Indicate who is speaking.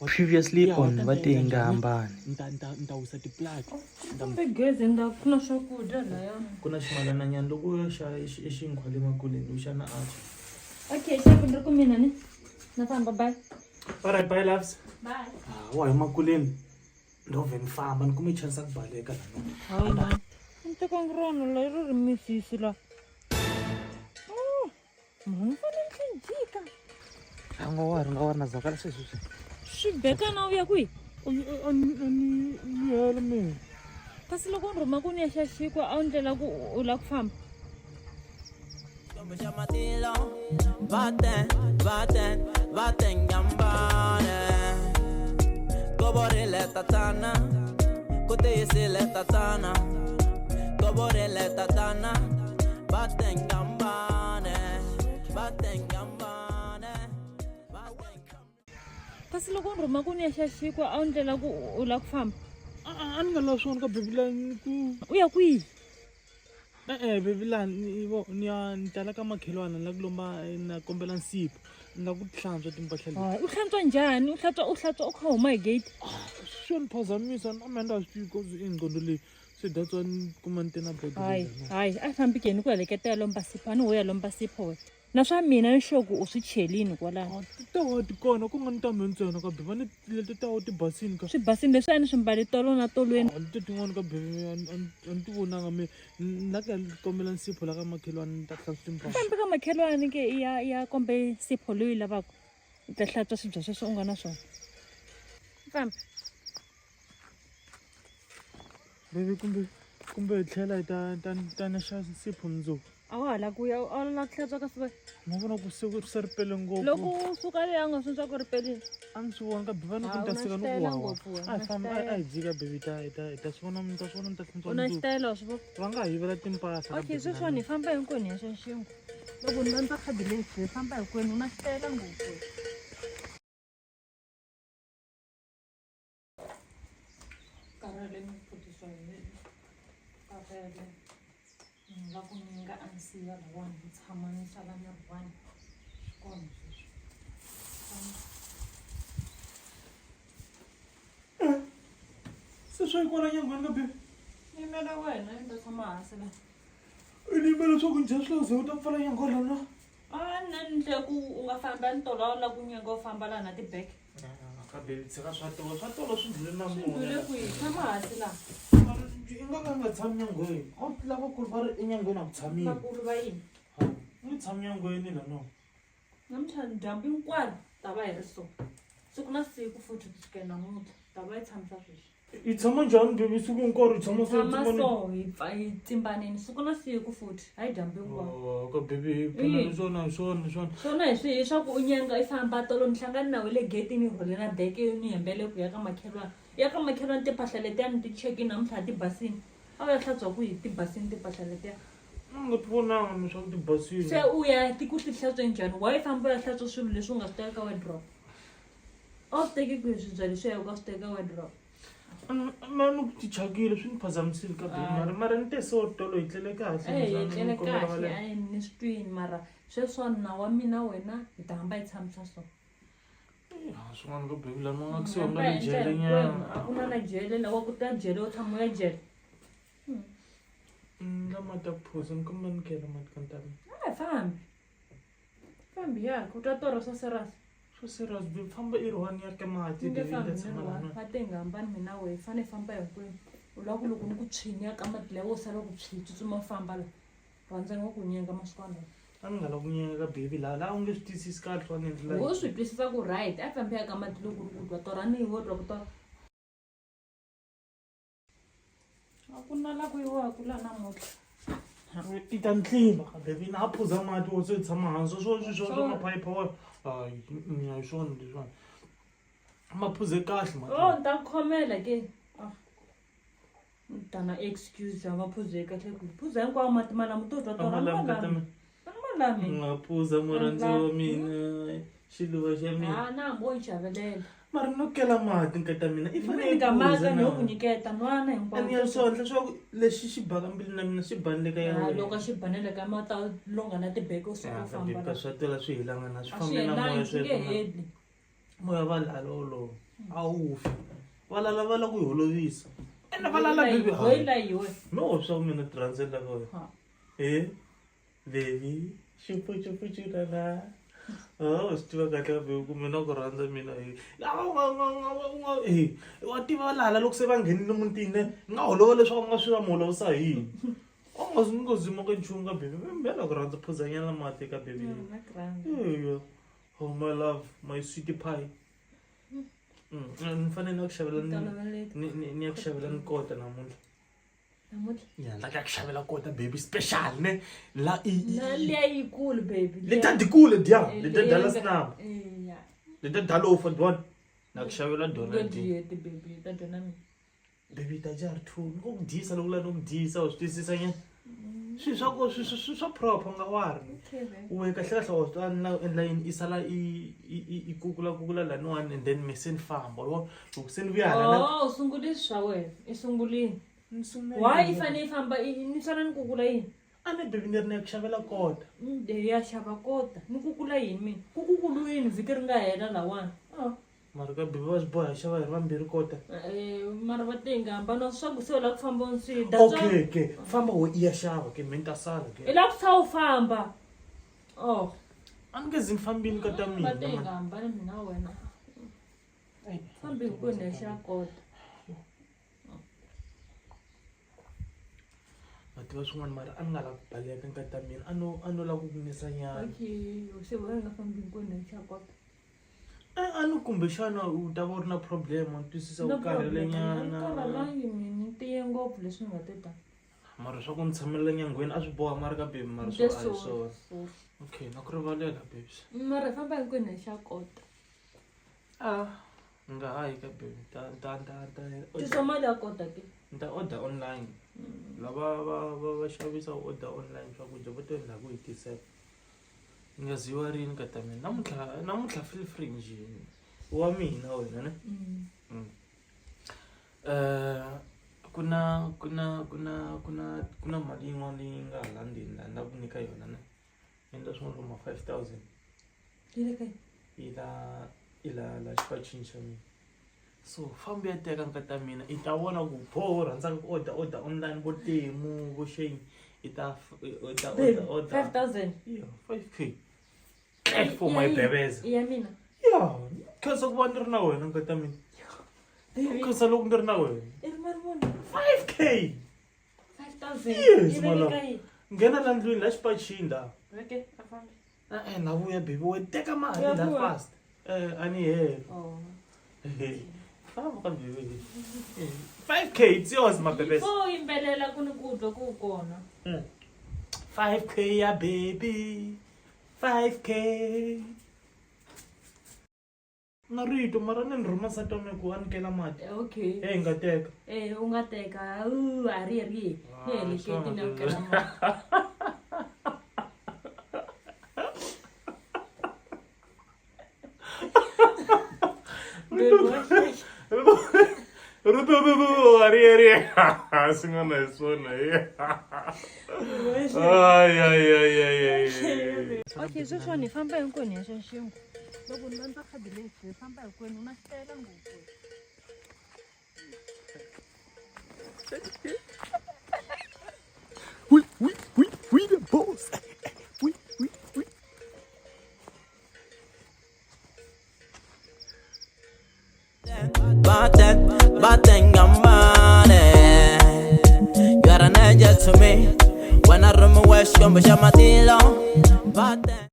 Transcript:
Speaker 1: Previously on Vatenga Ambani.
Speaker 2: Ndawusa ti-plug.
Speaker 3: Kumbe gezi ndakuna swakudya laya.
Speaker 1: Kuna ximalana nyana loko yo xa exinkwa le makuleni u xana acha.
Speaker 3: Okay, xaku ndiri ku mina ni. Na famba bye.
Speaker 1: Alright, bye loves.
Speaker 3: Bye.
Speaker 1: Wa hi makuleni. Ndove ni famba ni kume chance ku baleka la.
Speaker 3: Hayi ma. Nteka ngrona la ri misisi la. Mhani fane khinjika.
Speaker 1: Nga wa na zakala sweswi.
Speaker 3: Swibeka na uya kwi.
Speaker 2: Ani hela mina.
Speaker 3: Kasi loko nruma ku ni ya xaxikwa a wu ndlela ku u la ku famba.
Speaker 4: Vaten gambane Goborele tatana Kutesile tatana Goborele tatana Vaten gambane
Speaker 3: Kasi loko nruma ku ni ya xaxikwa a wu ndlela ku u la ku famba.
Speaker 2: Ani nga la swona ka Bebilani ku.
Speaker 3: U ya kwihi?
Speaker 2: Bebilani ni tala ka makhelwana la ku lomba na kombela nsipho. Nga ku hlantswa timpahla leti.
Speaker 3: Hayi, u hlantswa njhani? U hlantswa u kha huma hi gate.
Speaker 2: Swo ni phazamisa na mina a swi tivi ku ingqondo leyi se that's why ni kuma ni te na body.
Speaker 3: Hayi, a fambi ke ni ku heleketa ya lomba sipho, a ni ho ya lomba sipho wena. Na swa mina ni sure ku u swi chelini kwalano.
Speaker 2: Ta wa ti kona ku nga ni tambe ntsena ka bebe ni leti ta wa ti basini ka.
Speaker 3: Swi basini leswi a ni swi mbale tolo na tolweni.
Speaker 2: Leti tin'wana ka bebe a ni ti vonanga me na ka kombela nsipho la ka makhelwana ni ta hlantswa timpahla.
Speaker 3: Fambi ka makhelwani ke ya kombe sipho loyi lavaka. U ta hlantswa swibya sweswo u nga na swona. Fambi.
Speaker 2: Bebe kumbe tlhela ta na xa nsipho mundzuku.
Speaker 3: A wa ha la ku ya a la ku hlantswa ka swi.
Speaker 2: Ma vona ku se ri pele ngopfu.
Speaker 3: Loko u suka le a nga swi ku ri pelini.
Speaker 2: A ni swi vona ka bebe ni ku ni ta sika ni ku wawa. A famba a hi dzika bebe ta swi vona ni ta hlantswa.
Speaker 3: U na xitayilo wa swi vona?
Speaker 2: Va nga yivela timpahla.
Speaker 3: Okay, sweswiwani hi famba hinkwenu ya xixingu. Loko ni landza khadi leyi hi famba hinkwenu u na xitayela ngopfu. Karele ni putisa hi karele. Ni va ku ni nga ansiya lawani ni tshama ni sala ni ri one. Xikona sweswi.
Speaker 2: Se swi kwala nyangweni ka bebe.
Speaker 3: Yimela wena ni ta tshama hansi la.
Speaker 2: Ni yimela swa ku njhe swi laze u ta pfala nyangweni lana.
Speaker 3: A ni ndle ku u nga famba ni tolola ku nyanga u famba la na tibeke.
Speaker 2: Ka bebe tshika swa tolo swi ndlule na
Speaker 3: Swi ndlule kwihi? Tshama hansi la.
Speaker 2: nga tshami nyangweni a wu lavakulu va ri enyangweni a ku tshamiwi
Speaker 3: Vakulu va yini?
Speaker 2: u nge tshami nyangweni lano
Speaker 3: Namuntlha dyambu hinkwaro ta va hi ri so. Siku na siku futhi kusukela namuntlha ta va hi tshamisa sweswi.
Speaker 2: hi tshama njhani bebe siku hinkwaro hi tshama
Speaker 3: Tshama so hi tsimbanini siku na siku futhi hayi dyambu hinkwaro.
Speaker 2: ka bebe hi swona hi swona
Speaker 3: Swona hi swa ku u nyanga i famba tolo ni hlangani na we le getini hi rhole na deke ni hembele ku ya ka makhelwana. Ya ka makhelwana timpahla letiya ni ti cheki namuntlha ti basini. A wu ya hlantswa ku hi ti basini timpahla letiya.
Speaker 2: nga ti vonanga mi swa ku ti basile
Speaker 3: Se u ya ku ti hlantswe njhani? Wa yi famba u ya hlantswa swilo leswi u nga swi teka ka wardrobe. A wu swi teki kwihi swibya leswi ya ka swi teka ka wardrobe?
Speaker 2: mani ku ti chakile swi ni phazamisile ka bebe mara ni te so tolo hi tlele kahle
Speaker 3: Hi tlele kahle a ni swi twini mara sweswo na wa mina wena hi ta hamba hi tshamisa so.
Speaker 2: swin'wana ka bebe lani ma nga ku se u nga le jele nyana
Speaker 3: a ku na na jele la wa ku ta jele u tshama ya jele.
Speaker 2: la mati ya ku phuza ni kombela ni kela mati ka ntani
Speaker 3: A fambi ya ku twa torha swa serious.
Speaker 2: swo serious bebe famba i ri one ya ka mati
Speaker 3: Nge
Speaker 2: bebe
Speaker 3: fambi
Speaker 2: ni ta tshama
Speaker 3: ni
Speaker 2: lana
Speaker 3: va tenga hambani mina we fane famba hinkwenu. U lava ku loko ni ku tshinya ka mati lawa u sala ku tshinya tsutsuma famba la. Rhandza ngo ku nyenga masikwana.
Speaker 2: a ni nga la ku nyenga ka bebe laha u nge swi twisisi kahle swa ni endlela
Speaker 3: Wo swi twisisa ku right a fambi ya ka mati loko ku twa torhani hi wodwa ku twa. A ku na la ku yiwa ku la namuntlha.
Speaker 2: i ta ni tlimba ka bebe na a phuza mati wo se hi tshama hansi swo maphayiphi wa hayi hi swona leswiwani ma phuze kahle mati
Speaker 3: Oh, ni ta khomela ke. Ni ta na excuse ya maphuze kahle ku phuza hinkwawo mati malamu to twa torhani. Malami.
Speaker 2: nga phuza murhandzi wa mina xiluva xa mina
Speaker 3: Na hambi wo yi xavelela.
Speaker 2: mara no kela mati nkata mina i
Speaker 3: Ni nga maka no ku nyiketa nwana
Speaker 2: ani
Speaker 3: hinkwawo.
Speaker 2: ya swona swa ku lexi xi baka mbilu na mina xi bani le ka ya wena
Speaker 3: Loko xi banele ka mata longa na tibeke u suka u famba.
Speaker 2: ka swa tela swi helanga na swi
Speaker 3: A
Speaker 2: fambe
Speaker 3: swi
Speaker 2: na moya
Speaker 3: helangi swi nge
Speaker 2: sweswo
Speaker 3: heli.
Speaker 2: moya valala wolowo a wu fi valala va la ku yi holovisa ene valala baby
Speaker 3: hoyila yiwe
Speaker 2: no swa ku mina translate ka wena
Speaker 3: Ha.
Speaker 2: baby xupuxupuxurana swi tiva kahle ka baby ku mina ku rhandza mina wa tiva valala loko se va nghenile mutini nga holova leswaku u nga swi va mi holovisa hi yini ni ngo zima ka nchumu ka baby mbela ku rhandza phuzanyana mati ka baby
Speaker 3: na grande
Speaker 2: eya oh my love my sweetie pie ni fanele na ku xavela ni ya ku xavela ni kota namuntlha
Speaker 3: namutlha
Speaker 2: ya ndla ku xavela kota baby special ne la
Speaker 3: liya yikulu baby
Speaker 2: leta dikule dia leta dala snap
Speaker 3: ya
Speaker 2: leta dala ofa don na ku xavela dona
Speaker 3: ngediyete baby ta dona mina
Speaker 2: baby ta jar two ngo kudisa lokula no kudisa u swisisa nyana swi swa proper nga wari we kahle kahle wa swi na endla yini isala i kukula laniwani and then meseni famba loko se ni vuya hala
Speaker 3: oh usungule swa wena isungulini why ifane ifamba ni sana ni kukula yini
Speaker 2: ane baby ni ri na ku xavela kota
Speaker 3: ya xava kota ni kukula yini mina kukulu yini vhiki ri nga hela lawani
Speaker 2: mara ka baby va swi boha hi xava hi ri vambirhi kota
Speaker 3: mara va tenga hambana swa ku se u la ku famba u swi
Speaker 2: okay famba wo iya xava ke menta sala
Speaker 3: i
Speaker 2: ke
Speaker 3: la ku sa u famba
Speaker 2: a ni nge zi ni fambini ka ta
Speaker 3: va
Speaker 2: mina
Speaker 3: tenga hambana mina wena fambi hinkwenu hi xa kota
Speaker 2: ma tiva swin'wana mara a ni nga lava ku baleka ka ta mina a no lava ku kunisa nyana
Speaker 3: okay se wena nga fambi hinkwenu hi xa kota
Speaker 2: a ni kumbexana u ta va u ri na problem wa ni twisisa ku karhele nyana
Speaker 3: kalalangi mini tiye ngopfu leswi nga te ta
Speaker 2: mara swa ku ni tshamelela nyangweni a swi boha mara ka baby mara swo a hi swona okay na ku rivalela babes
Speaker 3: mara hi famba hinkwenu hi xa kota
Speaker 2: nga hayi ka baby
Speaker 3: tisa mali ya kota ke
Speaker 2: ni ta order online lava va xavisa order online swakudya vo to endla ku hi tisela ni nga ziwa rini ka ta mina namuntlha feel free njhe wa mina wena ne ku na mali yin'wana leyi nga hala ndzeni la ku nyika yona ne endla swin'wana kuma 5,000 i la xipacini xa mina so fambi ya teka nkata mina i ta vona ku u rhandzaka ku order online vo temu vo shane i ta order
Speaker 3: 5,000
Speaker 2: yeah 5K for my bebeza
Speaker 3: ya mina
Speaker 2: yeah khansa ku va ni ri na wena nkata mina khansa loko ni ri na wena
Speaker 3: i ri mali muni
Speaker 2: 5K
Speaker 3: 5,000
Speaker 2: Yes,
Speaker 3: i
Speaker 2: my
Speaker 3: veke
Speaker 2: love.
Speaker 3: ka yini
Speaker 2: nghena la ndlwini la xipacini la
Speaker 3: veke a fambi
Speaker 2: na vuya baby we teka mali
Speaker 3: Ya
Speaker 2: la
Speaker 3: vuya.
Speaker 2: fast a ni heli famba ka baby 5K it's yours my bebeza
Speaker 3: fo yimbelela ku ni ku twa ku kona
Speaker 2: 5K ya baby 5K na rito mara ni rhuma satome ku anikela mati
Speaker 3: okay
Speaker 2: hi nga teka
Speaker 3: u nga teka a ri ni heleketi na kela mali
Speaker 2: ari singana hi swona ay
Speaker 3: okay sweswiwani hi famba hinkwenu hi xa xingu loko ni landza khadi lexi hi famba hinkwenu na xi tele ngopfu
Speaker 1: We the boss. We.
Speaker 4: Baten gambane. You are an angel to me. When I run my west, come to Shamatilo. Baten.